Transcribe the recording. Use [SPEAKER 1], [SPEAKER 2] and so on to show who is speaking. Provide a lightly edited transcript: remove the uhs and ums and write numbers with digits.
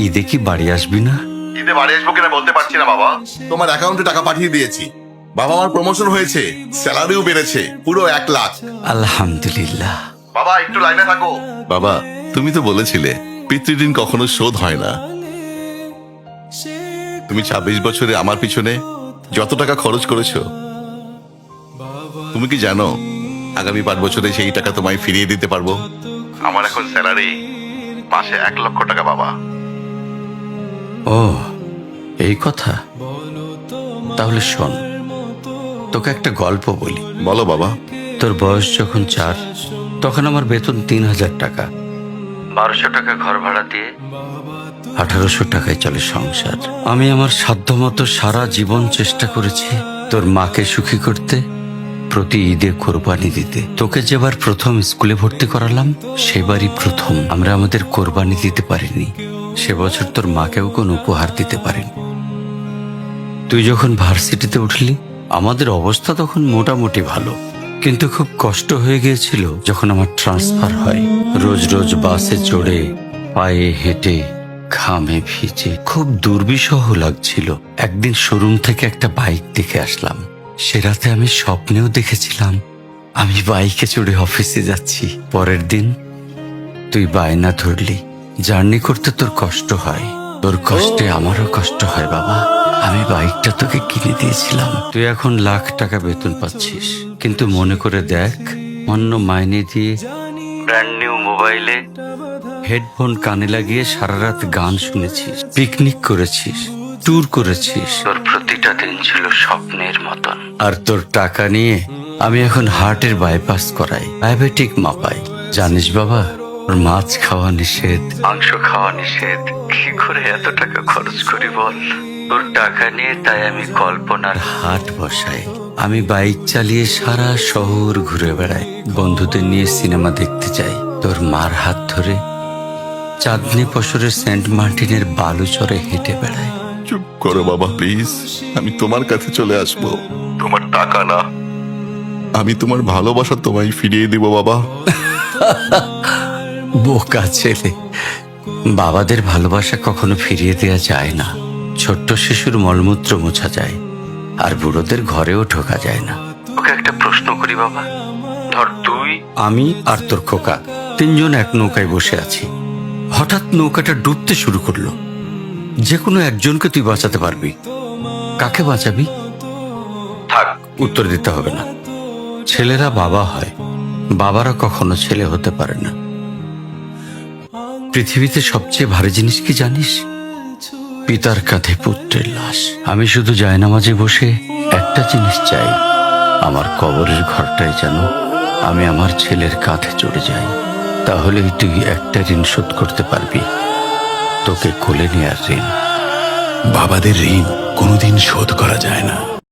[SPEAKER 1] ঈদে কি বাড়ি আসবি না?
[SPEAKER 2] ঈদে বাড়ি আসবো কিনা বলতে পারছি না বাবা। তোমার অ্যাকাউন্টে টাকা পাঠিয়ে দিয়েছি। বাবা, আমার প্রমোশন হয়েছে, স্যালারিও বেড়েছে, পুরো 1 লাখ।
[SPEAKER 1] আলহামদুলিল্লাহ।
[SPEAKER 2] বাবা একটু লাইনে থাকো। বাবা, তুমি তো বলেছিলে পিতৃঋণ কখনো শোধ হয় না। তুমি 26 বছরে আমার পিছনে যত টাকা খরচ করেছো, তুমি কি জানো আগামী 5 বছরে সেই টাকা তোমায় ফিরিয়ে দিতে পারবো? আমার এখন স্যালারি মাসে 1 লক্ষ টাকা বাবা।
[SPEAKER 1] ও, এই কথা। তাহলে শোন, তোকে একটা গল্প বলি।
[SPEAKER 2] বলো বাবা।
[SPEAKER 1] তোর বয়স যখন 4, তখন আমার বেতন 3,000 টাকা। 1200 টাকা ঘর ভাড়া দিয়ে 1800 টাকায় চলে সংসার। আমি আমার সাধ্যমতো সারা জীবন চেষ্টা করেছি তোর মাকে সুখী করতে, প্রতি ঈদে কোরবানি দিতে। তোকে যেবার প্রথম স্কুলে ভর্তি করালাম, সেবারই প্রথম আমরা আমাদের কোরবানি দিতে পারিনি। সে বছর তোর মাকেও কোনো উপহার দিতে পারিনি। তুই যখন ভার্সিটিতে উঠলি, আমাদের অবস্থা তখন মোটামুটি ভালো, কিন্তু খুব কষ্ট হয়ে গিয়েছিল যখন আমার ট্রান্সফার হয়। রোজ রোজ বাসে চড়ে, পায়ে হেঁটে, ঘামে ভিজে খুব দুর্বিষহ লাগছিল। একদিন শোরুম থেকে একটা বাইক দেখে আসলাম। সে রাতে আমি স্বপ্নেও দেখেছিলাম আমি বাইকে চড়ে অফিসে যাচ্ছি। পরের দিন তুই বায়না ধরলি, জার্নি করতে তোর কষ্ট হয়। তোর কষ্টে আমারও কষ্ট হয় বাবা। আমি বাইকটা তোকে কিনে দিয়েছিলাম। তুই এখন লাখ টাকা বেতন পাচ্ছিস, কিন্তু মনে করে দেখ, অন্য মাইনে দিয়ে ব্র্যান্ড নিউ মোবাইলে হেডফোন কানে লাগিয়ে সারা রাত গান শুনেছিস, পিকনিক করেছিস, ট্যুর করেছিস। তোর প্রতিটা দিন ছিল স্বপ্নের মতন। আর তোর টাকা নিয়ে আমি এখন হার্টের বাইপাস করাই, ডায়াবেটিক মাপাই। জানিস বাবা, ওর মাছ খাওয়া নিষেধ, মাংস খাওয়া নিষেধ। কি করে এত টাকা খরচ করি বল? তোর টাকা নিয়ে তাই আমি কল্পনার হাট বসাই। আমি বাইক চালিয়ে সারা শহর ঘুরে বেড়াই, বন্ধুদের নিয়ে সিনেমা দেখতে যাই। তোর মার হাত ধরে চাঁদনি পশরে সেন্ট মার্টিনের বালুচরে হেঁটে বেড়াই।
[SPEAKER 2] চুপ করো বাবা প্লিজ। আমি তোমার কাছে চলে আসবো, তোমার টাকা না। আমি তোমার ভালোবাসা তোমায় ফিরিয়ে দিব বাবা।
[SPEAKER 1] বোকা ছেলে, বাবাদের ভালোবাসা কখনো ফিরিয়ে দেয়া যায় না। ছোট্ট শিশুর মলমূত্র মোছা যায়, আর বুড়োদের ঘরেও ঢোকা যায় না। ওকে একটা প্রশ্ন করি বাবা। ধর তুই, আমি আর তোর খোকা তিনজন এক নৌকায় বসে আছি। হঠাৎ নৌকাটা ডুবতে শুরু করলো। যে কোনো একজনকে তুই বাঁচাতে পারবি, কাকে বাঁচাবি? থাক, উত্তর দিতে হবে না। ছেলেরা বাবা হয়, বাবারা কখনো ছেলে হতে পারে না। পৃথিবীতে সবচেয়ে ভারী জিনিস কি জানিস? পিতার কাঁধে পুত্রের লাশ। আমি শুধু জায়নামাজে বসে একটা জিনিস চাই, আমার কবরের ঘরটায় যেন আমি আমার ছেলের কাঁধে চড়ে যাই। তাহলেই তুই একটা ঋণ শোধ করতে পারবি, তোকে কোলে নেয়ার ঋণ।
[SPEAKER 3] বাবাদের ঋণ কোনোদিন শোধ করা যায় না।